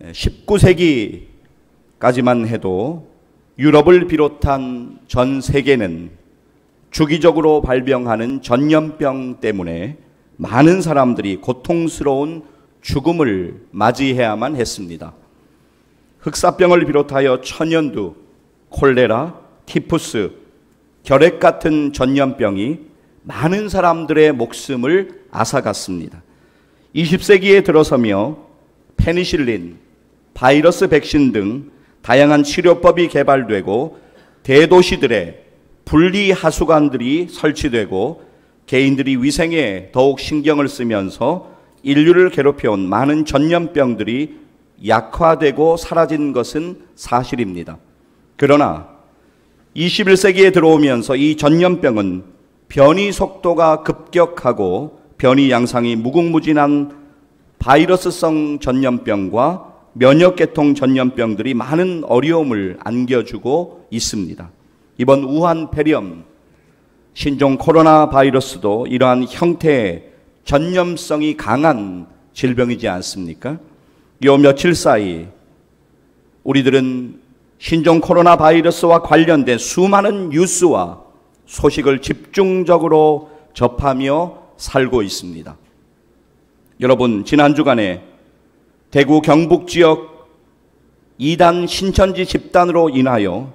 19세기까지만 해도 유럽을 비롯한 전 세계는 주기적으로 발병하는 전염병 때문에 많은 사람들이 고통스러운 죽음을 맞이해야만 했습니다. 흑사병을 비롯하여 천연두, 콜레라, 티푸스, 결핵 같은 전염병이 많은 사람들의 목숨을 앗아갔습니다. 20세기에 들어서며 페니실린, 바이러스 백신 등 다양한 치료법이 개발되고 대도시들의 분리하수관들이 설치되고 개인들이 위생에 더욱 신경을 쓰면서 인류를 괴롭혀온 많은 전염병들이 약화되고 사라진 것은 사실입니다. 그러나 21세기에 들어오면서 이 전염병은 변이 속도가 급격하고 변이 양상이 무궁무진한 바이러스성 전염병과 면역계통 전염병들이 많은 어려움을 안겨주고 있습니다. 이번 우한 폐렴, 신종 코로나 바이러스도 이러한 형태의 전염성이 강한 질병이지 않습니까? 요 며칠 사이 우리들은 신종 코로나 바이러스와 관련된 수많은 뉴스와 소식을 집중적으로 접하며 살고 있습니다. 여러분, 지난 주간에 대구 경북 지역 2단 신천지 집단으로 인하여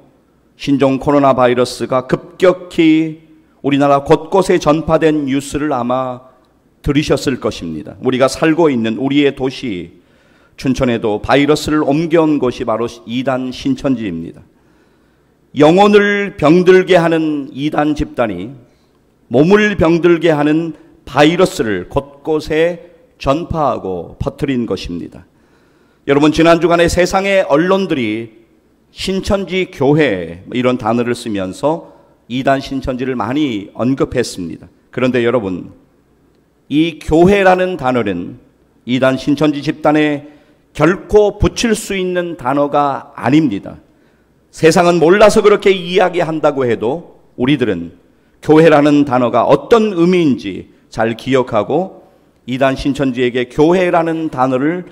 신종 코로나 바이러스가 급격히 우리나라 곳곳에 전파된 뉴스를 아마 들으셨을 것입니다. 우리가 살고 있는 우리의 도시 춘천에도 바이러스를 옮겨온 곳이 바로 2단 신천지입니다. 영혼을 병들게 하는 2단 집단이 몸을 병들게 하는 바이러스를 곳곳에 전파하고 퍼뜨린 것입니다. 여러분, 지난 주간에 세상의 언론들이 신천지 교회 이런 단어를 쓰면서 2단 신천지를 많이 언급했습니다. 그런데 여러분, 이 교회라는 단어는 2단 신천지 집단에 결코 붙일 수 있는 단어가 아닙니다. 세상은 몰라서 그렇게 이야기한다고 해도 우리들은 교회라는 단어가 어떤 의미인지 잘 기억하고 2단 신천지에게 교회라는 단어를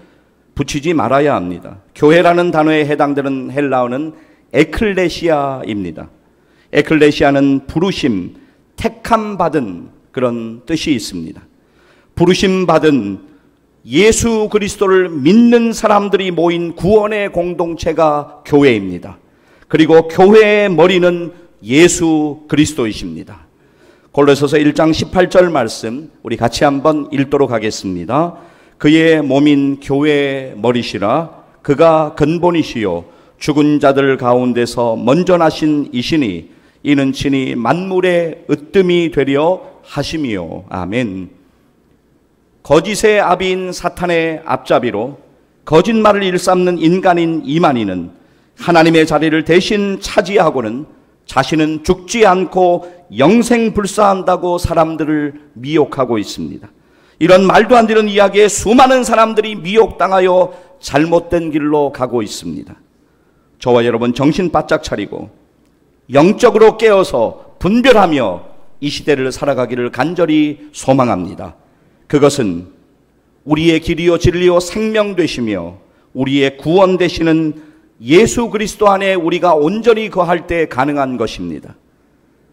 붙이지 말아야 합니다. 교회라는 단어에 해당되는 헬라어는 에클레시아입니다. 에클레시아는 부르심, 택함 받은 그런 뜻이 있습니다. 부르심 받은 예수 그리스도를 믿는 사람들이 모인 구원의 공동체가 교회입니다. 그리고 교회의 머리는 예수 그리스도이십니다. 골로새서 1장 18절 말씀 우리 같이 한번 읽도록 하겠습니다. 그의 몸인 교회의 머리시라. 그가 근본이시요 죽은 자들 가운데서 먼저 나신 이시니 이는 친히 만물의 으뜸이 되려 하심이요. 아멘. 거짓의 아비인 사탄의 앞잡이로 거짓말을 일삼는 인간인 이만희는 하나님의 자리를 대신 차지하고는 자신은 죽지 않고 영생불사한다고 사람들을 미혹하고 있습니다. 이런 말도 안 되는 이야기에 수많은 사람들이 미혹당하여 잘못된 길로 가고 있습니다. 저와 여러분 정신 바짝 차리고 영적으로 깨어서 분별하며 이 시대를 살아가기를 간절히 소망합니다. 그것은 우리의 길이요 진리요 생명 되시며 우리의 구원 되시는 예수 그리스도 안에 우리가 온전히 거할 때 가능한 것입니다.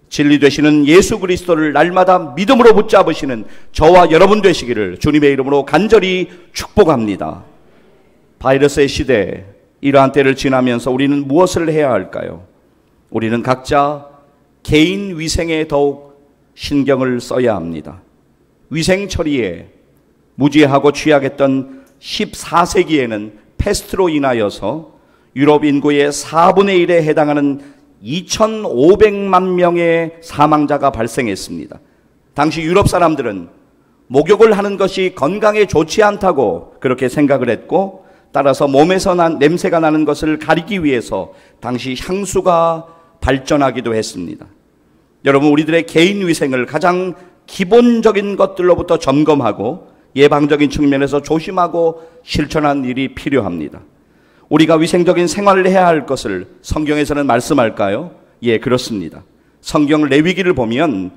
진리 되시는 예수 그리스도를 날마다 믿음으로 붙잡으시는 저와 여러분 되시기를 주님의 이름으로 간절히 축복합니다. 바이러스의 시대, 이러한 때를 지나면서 우리는 무엇을 해야 할까요? 우리는 각자 개인 위생에 더욱 신경을 써야 합니다. 위생 처리에 무지하고 취약했던 14세기에는 패스트로 인하여서 유럽 인구의 4분의 1에 해당하는 2,500만 명의 사망자가 발생했습니다. 당시 유럽 사람들은 목욕을 하는 것이 건강에 좋지 않다고 그렇게 생각을 했고, 따라서 몸에서 냄새가 나는 것을 가리기 위해서 당시 향수가 발전하기도 했습니다. 여러분, 우리들의 개인 위생을 가장 기본적인 것들로부터 점검하고 예방적인 측면에서 조심하고 실천하는 일이 필요합니다. 우리가 위생적인 생활을 해야 할 것을 성경에서는 말씀할까요? 예, 그렇습니다. 성경 레위기를 보면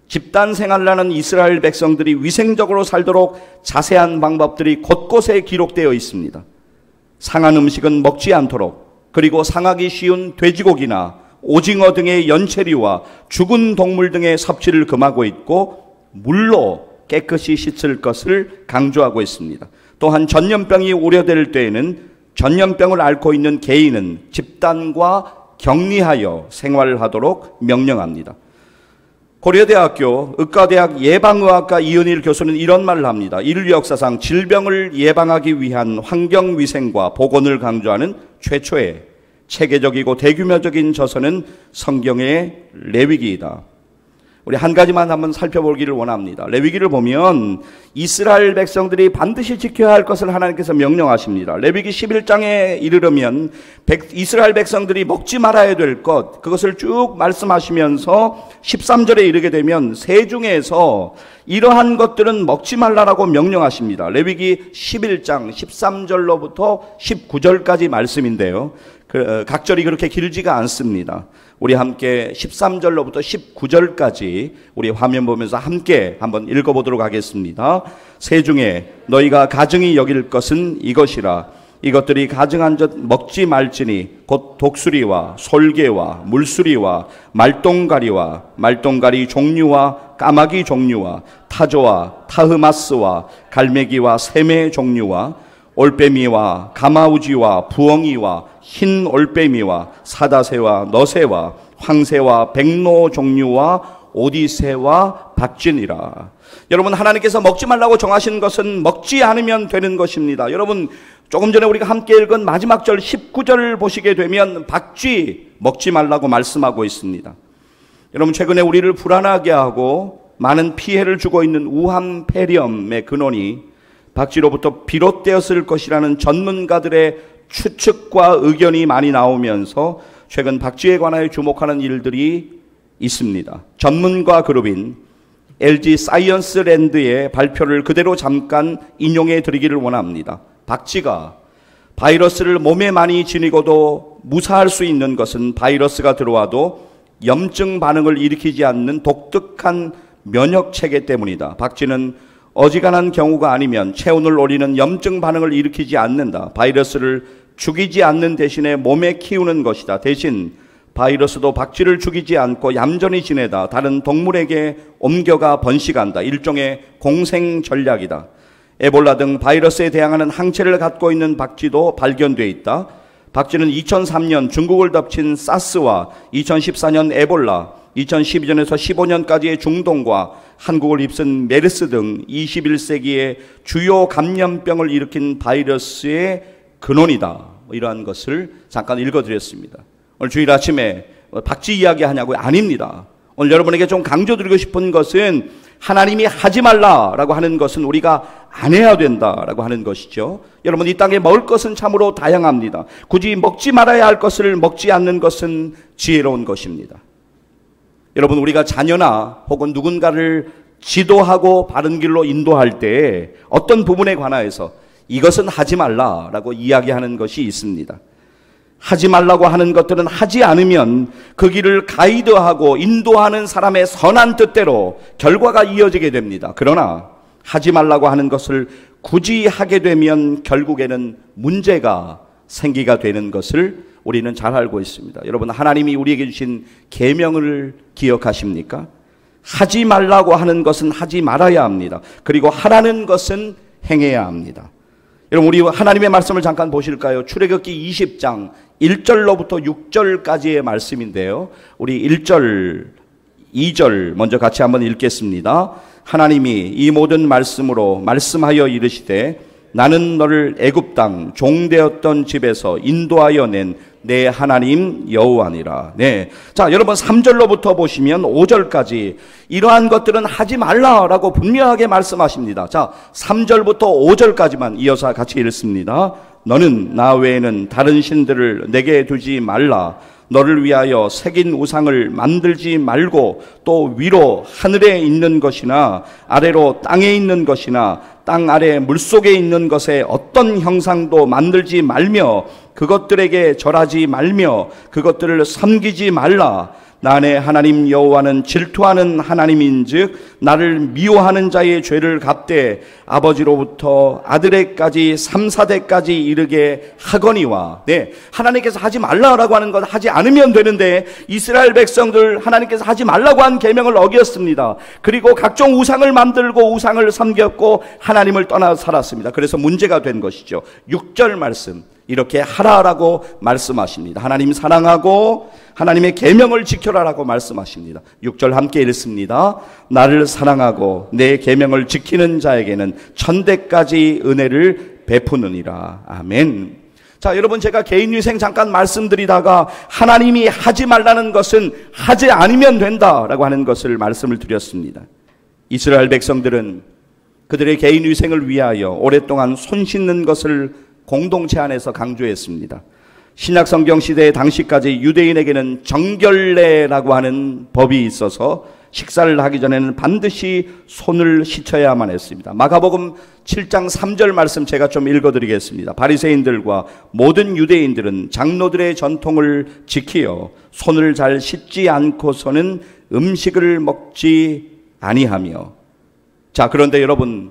집단 생활을 하는 이스라엘 백성들이 위생적으로 살도록 자세한 방법들이 곳곳에 기록되어 있습니다. 상한 음식은 먹지 않도록, 그리고 상하기 쉬운 돼지고기나 오징어 등의 연체류와 죽은 동물 등의 섭취를 금하고 있고 물로 깨끗이 씻을 것을 강조하고 있습니다. 또한 전염병이 우려될 때에는 전염병을 앓고 있는 개인은 집단과 격리하여 생활하도록 명령합니다. 고려대학교 의과대학 예방의학과 이은일 교수는 이런 말을 합니다. 인류 역사상 질병을 예방하기 위한 환경위생과 보건을 강조하는 최초의 체계적이고 대규모적인 저서는 성경의 레위기이다. 우리 한 가지만 한번 살펴보기를 원합니다. 레위기를 보면 이스라엘 백성들이 반드시 지켜야 할 것을 하나님께서 명령하십니다. 레위기 11장에 이르르면 이스라엘 백성들이 먹지 말아야 될 것, 그것을 쭉 말씀하시면서 13절에 이르게 되면 세 중에서 이러한 것들은 먹지 말라라고 명령하십니다. 레위기 11장 13절로부터 19절까지 말씀인데요. 각절이 그렇게 길지가 않습니다. 우리 함께 13절로부터 19절까지 우리 화면 보면서 함께 한번 읽어보도록 하겠습니다. 세 중에 너희가 가증히 여길 것은 이것이라. 이것들이 가증한 것 먹지 말지니 곧 독수리와 솔개와 물수리와 말똥가리와 말똥가리 종류와 까마귀 종류와 타조와 타흐마스와 갈매기와 새매 종류와 올빼미와 가마우지와 부엉이와 흰 올빼미와 사다새와 너새와 황새와 백로 종류와 오디새와 박쥐니라. 여러분, 하나님께서 먹지 말라고 정하신 것은 먹지 않으면 되는 것입니다. 여러분, 조금 전에 우리가 함께 읽은 마지막 절 19절을 보시게 되면 박쥐 먹지 말라고 말씀하고 있습니다. 여러분, 최근에 우리를 불안하게 하고 많은 피해를 주고 있는 우한 폐렴의 근원이 박쥐로부터 비롯되었을 것이라는 전문가들의 추측과 의견이 많이 나오면서 최근 박쥐에 관하여 주목하는 일들이 있습니다. 전문가 그룹인 LG 사이언스랜드의 발표를 그대로 잠깐 인용해 드리기를 원합니다. 박쥐가 바이러스를 몸에 많이 지니고도 무사할 수 있는 것은 바이러스가 들어와도 염증 반응을 일으키지 않는 독특한 면역 체계 때문이다. 박쥐는 어지간한 경우가 아니면 체온을 올리는 염증 반응을 일으키지 않는다. 바이러스를 죽이지 않는 대신에 몸에 키우는 것이다. 대신 바이러스도 박쥐를 죽이지 않고 얌전히 지내다 다른 동물에게 옮겨가 번식한다. 일종의 공생 전략이다. 에볼라 등 바이러스에 대항하는 항체를 갖고 있는 박쥐도 발견돼 있다. 박쥐는 2003년 중국을 덮친 사스와 2014년 에볼라, 2012년에서 15년까지의 중동과 한국을 휩쓴 메르스 등 21세기의 주요 감염병을 일으킨 바이러스의 근원이다. 이러한 것을 잠깐 읽어드렸습니다. 오늘 주일 아침에 박쥐 이야기 하냐고요? 아닙니다. 오늘 여러분에게 좀 강조드리고 싶은 것은 하나님이 하지 말라라고 하는 것은 우리가 안 해야 된다라고 하는 것이죠. 여러분, 이 땅에 먹을 것은 참으로 다양합니다. 굳이 먹지 말아야 할 것을 먹지 않는 것은 지혜로운 것입니다. 여러분, 우리가 자녀나 혹은 누군가를 지도하고 바른 길로 인도할 때 어떤 부분에 관하여서 이것은 하지 말라라고 이야기하는 것이 있습니다. 하지 말라고 하는 것들은 하지 않으면 그 길을 가이드하고 인도하는 사람의 선한 뜻대로 결과가 이어지게 됩니다. 그러나 하지 말라고 하는 것을 굳이 하게 되면 결국에는 문제가 생기가 되는 것을 우리는 잘 알고 있습니다. 여러분, 하나님이 우리에게 주신 계명을 기억하십니까? 하지 말라고 하는 것은 하지 말아야 합니다. 그리고 하라는 것은 행해야 합니다. 여러분, 우리 하나님의 말씀을 잠깐 보실까요? 출애굽기 20장 1절로부터 6절까지의 말씀인데요. 우리 1절, 2절 먼저 같이 한번 읽겠습니다. 하나님이 이 모든 말씀으로 말씀하여 이르시되 나는 너를 애굽 땅 종되었던 집에서 인도하여 낸 내 하나님 여호와니라. 네. 자, 여러분 3절로부터 보시면 5절까지 이러한 것들은 하지 말라라고 분명하게 말씀하십니다. 자, 3절부터 5절까지만 이어서 같이 읽습니다. 너는 나 외에는 다른 신들을 내게 두지 말라. 너를 위하여 새긴 우상을 만들지 말고 또 위로 하늘에 있는 것이나 아래로 땅에 있는 것이나 땅 아래 물속에 있는 것에 어떤 형상도 만들지 말며 그것들에게 절하지 말며 그것들을 섬기지 말라. 나의 하나님 여호와는 질투하는 하나님인즉 나를 미워하는 자의 죄를 갚되 아버지로부터 아들에까지 3, 4대까지 이르게 하거니와. 네, 하나님께서 하지 말라고 하는 것 하지 않으면 되는데 이스라엘 백성들 하나님께서 하지 말라고 한 계명을 어겼습니다. 그리고 각종 우상을 만들고 우상을 섬겼고 하나님을 떠나 살았습니다. 그래서 문제가 된 것이죠. 6절 말씀 이렇게 하라라고 말씀하십니다. 하나님 사랑하고 하나님의 계명을 지켜라라고 말씀하십니다. 6절 함께 읽습니다. 나를 사랑하고 내 계명을 지키는 자에게는 천대까지 은혜를 베푸느니라. 아멘. 자, 여러분, 제가 개인위생 잠깐 말씀드리다가 하나님이 하지 말라는 것은 하지 않으면 된다라고 하는 것을 말씀을 드렸습니다. 이스라엘 백성들은 그들의 개인위생을 위하여 오랫동안 손 씻는 것을 공동체 안에서 강조했습니다. 신약 성경 시대 당시까지 유대인에게는 정결례라고 하는 법이 있어서 식사를 하기 전에는 반드시 손을 씻어야만 했습니다. 마가복음 7장 3절 말씀 제가 좀 읽어드리겠습니다. 바리새인들과 모든 유대인들은 장로들의 전통을 지키어 손을 잘 씻지 않고서는 음식을 먹지 아니하며. 자, 그런데 여러분,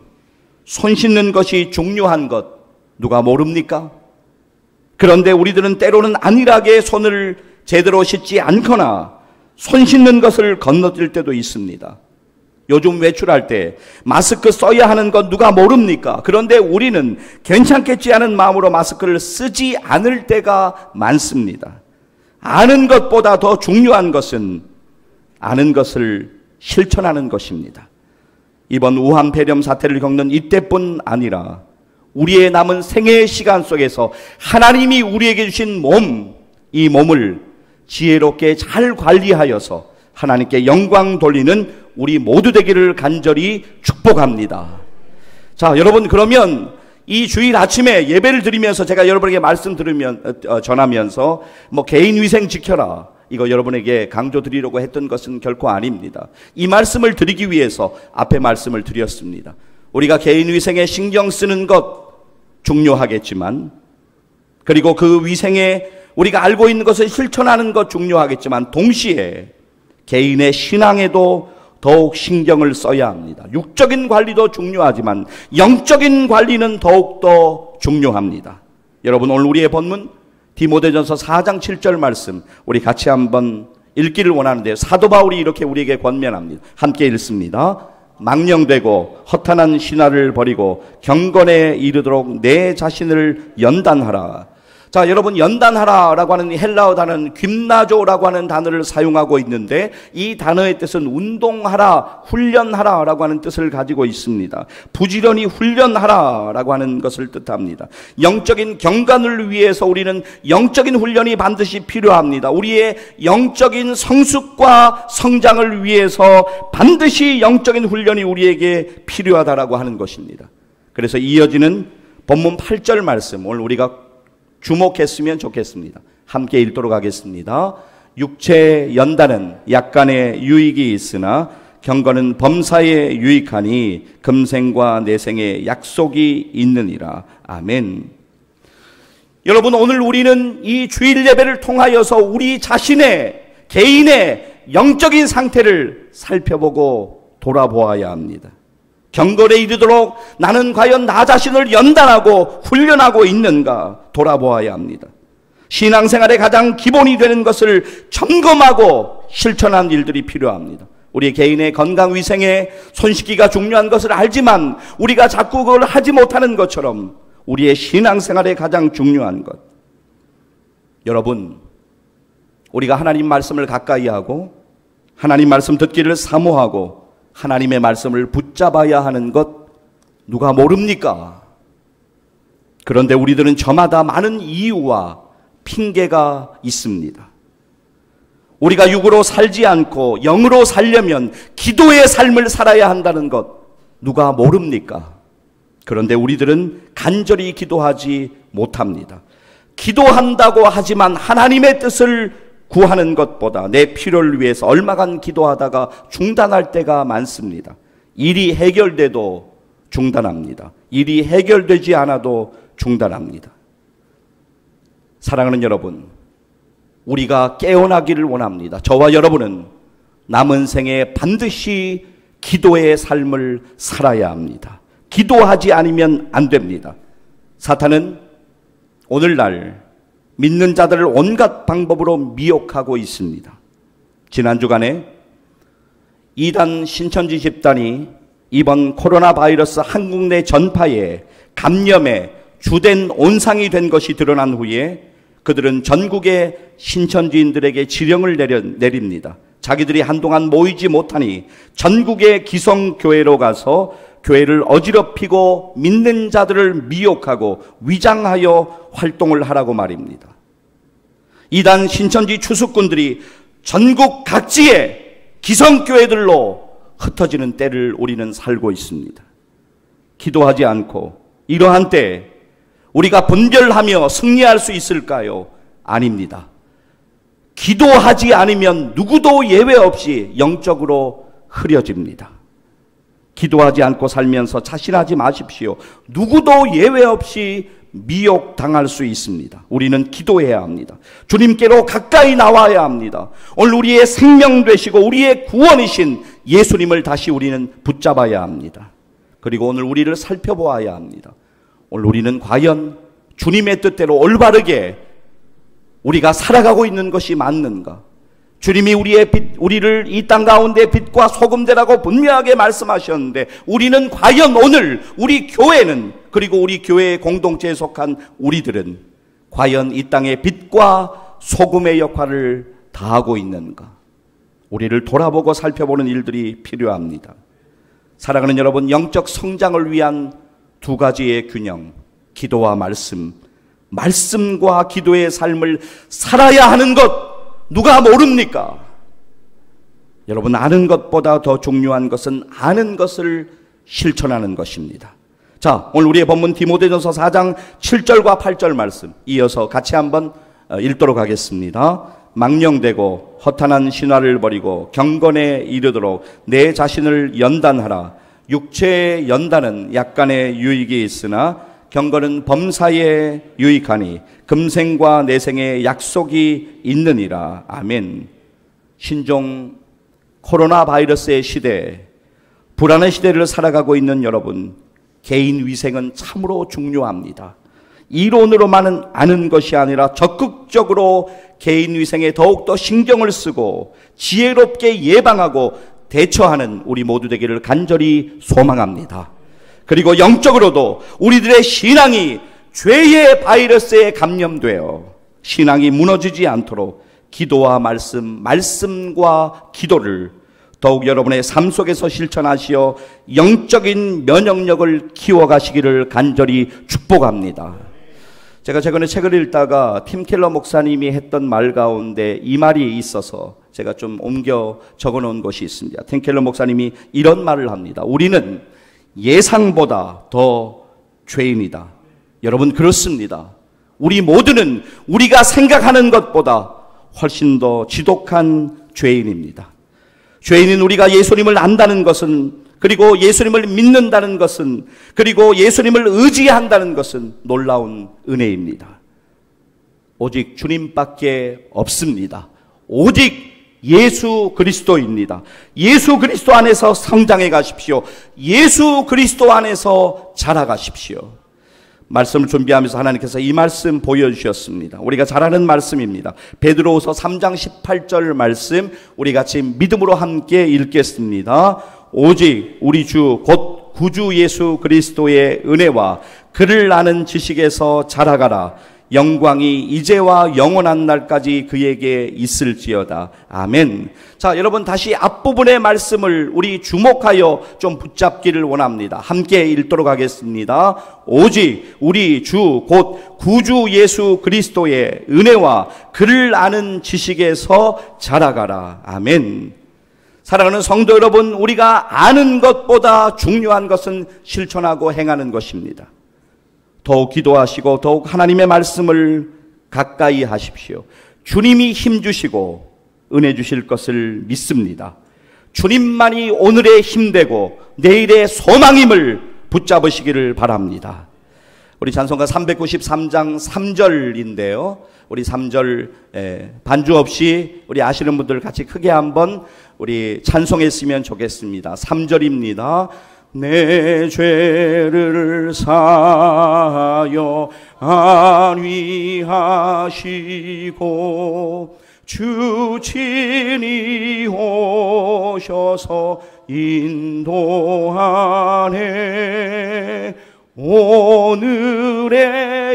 손 씻는 것이 중요한 것 누가 모릅니까? 그런데 우리들은 때로는 안일하게 손을 제대로 씻지 않거나 손 씻는 것을 건너뛸 때도 있습니다. 요즘 외출할 때 마스크 써야 하는 건 누가 모릅니까? 그런데 우리는 괜찮겠지 하는 마음으로 마스크를 쓰지 않을 때가 많습니다. 아는 것보다 더 중요한 것은 아는 것을 실천하는 것입니다. 이번 우한 폐렴 사태를 겪는 이때뿐 아니라 우리의 남은 생애의 시간 속에서 하나님이 우리에게 주신 몸, 이 몸을 지혜롭게 잘 관리하여서 하나님께 영광 돌리는 우리 모두 되기를 간절히 축복합니다. 자, 여러분, 그러면 이 주일 아침에 예배를 드리면서 제가 여러분에게 전하면서 개인 위생 지켜라, 이거 여러분에게 강조드리려고 했던 것은 결코 아닙니다. 이 말씀을 드리기 위해서 앞에 말씀을 드렸습니다. 우리가 개인 위생에 신경 쓰는 것 중요하겠지만, 그리고 그 위생에 우리가 알고 있는 것을 실천하는 것 중요하겠지만, 동시에 개인의 신앙에도 더욱 신경을 써야 합니다. 육적인 관리도 중요하지만 영적인 관리는 더욱더 중요합니다. 여러분, 오늘 우리의 본문 디모데전서 4장 7절 말씀 우리 같이 한번 읽기를 원하는데요. 사도 바울이 이렇게 우리에게 권면합니다. 함께 읽습니다. 망령되고 허탄한 신화를 버리고 경건에 이르도록 내 자신을 연단하라. 자, 여러분, 연단하라라고 하는 헬라어 단어는 귐나조라고 하는 단어를 사용하고 있는데, 이 단어의 뜻은 운동하라, 훈련하라라고 하는 뜻을 가지고 있습니다. 부지런히 훈련하라라고 하는 것을 뜻합니다. 영적인 경건을 위해서 우리는 영적인 훈련이 반드시 필요합니다. 우리의 영적인 성숙과 성장을 위해서 반드시 영적인 훈련이 우리에게 필요하다라고 하는 것입니다. 그래서 이어지는 본문 8절 말씀, 오늘 우리가 주목했으면 좋겠습니다. 함께 읽도록 하겠습니다. 육체 연단은 약간의 유익이 있으나 경건은 범사에 유익하니 금생과 내생에 약속이 있느니라. 아멘. 여러분, 오늘 우리는 이 주일 예배를 통하여서 우리 자신의 개인의 영적인 상태를 살펴보고 돌아보아야 합니다. 경건에 이르도록 나는 과연 나 자신을 연단하고 훈련하고 있는가 돌아보아야 합니다. 신앙생활의 가장 기본이 되는 것을 점검하고 실천하는 일들이 필요합니다. 우리 개인의 건강위생에 손 씻기가 중요한 것을 알지만 우리가 자꾸 그걸 하지 못하는 것처럼 우리의 신앙생활의 가장 중요한 것, 여러분, 우리가 하나님 말씀을 가까이 하고 하나님 말씀 듣기를 사모하고 하나님의 말씀을 붙잡아야 하는 것 누가 모릅니까? 그런데 우리들은 저마다 많은 이유와 핑계가 있습니다. 우리가 육으로 살지 않고 영으로 살려면 기도의 삶을 살아야 한다는 것 누가 모릅니까? 그런데 우리들은 간절히 기도하지 못합니다. 기도한다고 하지만 하나님의 뜻을 구하는 것보다 내 필요를 위해서 얼마간 기도하다가 중단할 때가 많습니다. 일이 해결돼도 중단합니다. 일이 해결되지 않아도 중단합니다. 사랑하는 여러분, 우리가 깨어나기를 원합니다. 저와 여러분은 남은 생에 반드시 기도의 삶을 살아야 합니다. 기도하지 않으면 안 됩니다. 사탄은 오늘날 믿는 자들을 온갖 방법으로 미혹하고 있습니다. 지난 주간에 이단 신천지 집단이 이번 코로나 바이러스 한국 내 전파에 감염의 주된 온상이 된 것이 드러난 후에 그들은 전국의 신천지인들에게 지령을 내립니다. 자기들이 한동안 모이지 못하니 전국의 기성교회로 가서 교회를 어지럽히고 믿는 자들을 미혹하고 위장하여 활동을 하라고 말입니다. 이단 신천지 추수꾼들이 전국 각지의 기성교회들로 흩어지는 때를 우리는 살고 있습니다. 기도하지 않고 이러한 때 우리가 분별하며 승리할 수 있을까요? 아닙니다. 기도하지 않으면 누구도 예외 없이 영적으로 흐려집니다. 기도하지 않고 살면서 자신하지 마십시오. 누구도 예외 없이 미혹당할 수 있습니다. 우리는 기도해야 합니다. 주님께로 가까이 나와야 합니다. 오늘 우리의 생명 되시고 우리의 구원이신 예수님을 다시 우리는 붙잡아야 합니다. 그리고 오늘 우리를 살펴보아야 합니다. 오늘 우리는 과연 주님의 뜻대로 올바르게 우리가 살아가고 있는 것이 맞는가? 주님이 우리를 이 땅 가운데 빛과 소금되라고 분명하게 말씀하셨는데 우리는 과연 오늘 우리 교회는 그리고 우리 교회의 공동체에 속한 우리들은 과연 이 땅의 빛과 소금의 역할을 다하고 있는가? 우리를 돌아보고 살펴보는 일들이 필요합니다. 사랑하는 여러분, 영적 성장을 위한 두 가지의 균형, 기도와 말씀, 말씀과 기도의 삶을 살아야 하는 것 누가 모릅니까? 여러분, 아는 것보다 더 중요한 것은 아는 것을 실천하는 것입니다. 자, 오늘 우리의 본문 디모데전서 4장 7절과 8절 말씀 이어서 같이 한번 읽도록 하겠습니다. 망령되고 허탄한 신화를 버리고 경건에 이르도록 내 자신을 연단하라. 육체의 연단은 약간의 유익이 있으나 경건은 범사에 유익하니 금생과 내생의 약속이 있느니라. 아멘. 신종 코로나 바이러스의 시대, 불안의 시대를 살아가고 있는 여러분, 개인 위생은 참으로 중요합니다. 이론으로만은 아는 것이 아니라 적극적으로 개인 위생에 더욱더 신경을 쓰고 지혜롭게 예방하고 대처하는 우리 모두 되기를 간절히 소망합니다. 그리고 영적으로도 우리들의 신앙이 죄의 바이러스에 감염되어 신앙이 무너지지 않도록 기도와 말씀, 말씀과 기도를 더욱 여러분의 삶 속에서 실천하시어 영적인 면역력을 키워가시기를 간절히 축복합니다. 제가 최근에 책을 읽다가 팀 켈러 목사님이 했던 말 가운데 이 말이 있어서 제가 좀 옮겨 적어놓은 것이 있습니다. 팀 켈러 목사님이 이런 말을 합니다. 우리는 예상보다 더 죄인이다. 여러분, 그렇습니다. 우리 모두는 우리가 생각하는 것보다 훨씬 더 지독한 죄인입니다. 죄인은 우리가 예수님을 안다는 것은, 그리고 예수님을 믿는다는 것은, 그리고 예수님을 의지한다는 것은 놀라운 은혜입니다. 오직 주님밖에 없습니다. 오직 예수 그리스도입니다. 예수 그리스도 안에서 성장해 가십시오. 예수 그리스도 안에서 자라가십시오. 말씀을 준비하면서 하나님께서 이 말씀 보여주셨습니다. 우리가 잘 아는 말씀입니다. 베드로후서 3장 18절 말씀 우리 같이 믿음으로 함께 읽겠습니다. 오직 우리 주 곧 구주 예수 그리스도의 은혜와 그를 아는 지식에서 자라가라. 영광이 이제와 영원한 날까지 그에게 있을지어다. 아멘. 자, 여러분, 다시 앞부분의 말씀을 우리 주목하여 좀 붙잡기를 원합니다. 함께 읽도록 하겠습니다. 오직 우리 주 곧 구주 예수 그리스도의 은혜와 그를 아는 지식에서 자라가라. 아멘. 사랑하는 성도 여러분, 우리가 아는 것보다 중요한 것은 실천하고 행하는 것입니다. 더욱 기도하시고 더욱 하나님의 말씀을 가까이 하십시오. 주님이 힘주시고 은혜 주실 것을 믿습니다. 주님만이 오늘의 힘되고 내일의 소망임을 붙잡으시기를 바랍니다. 우리 찬송가 393장 3절인데요. 우리 3절 반주 없이 우리 아시는 분들 같이 크게 한번 우리 찬송했으면 좋겠습니다. 3절입니다. 내 죄를 사하여 안위하시고 주 친히 오셔서 인도하네. 오늘의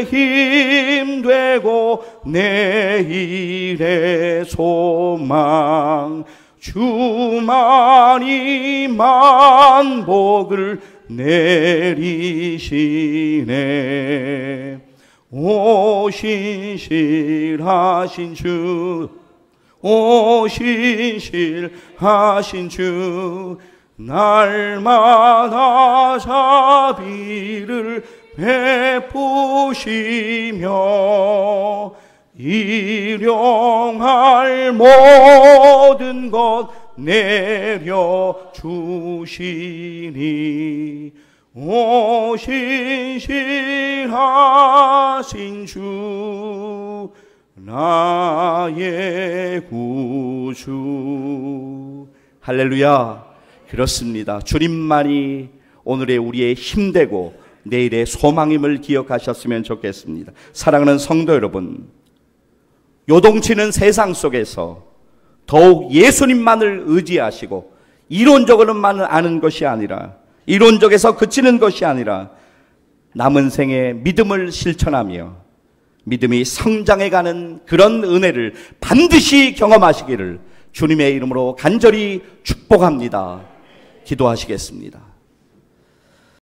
힘 되고 내일의 소망 주만이 만복을 내리시네. 오 신실하신 주, 오 신실하신 주, 날마다 자비를 베푸시며 일용할 모든 것 내려주시니. 오 신실하신 주, 나의 구주. 할렐루야. 그렇습니다. 주님만이 오늘의 우리의 힘되고 내일의 소망임을 기억하셨으면 좋겠습니다. 사랑하는 성도 여러분, 요동치는 세상 속에서 더욱 예수님만을 의지하시고 이론적으로만 아는 것이 아니라, 이론적에서 그치는 것이 아니라 남은 생에 믿음을 실천하며 믿음이 성장해가는 그런 은혜를 반드시 경험하시기를 주님의 이름으로 간절히 축복합니다. 기도하시겠습니다.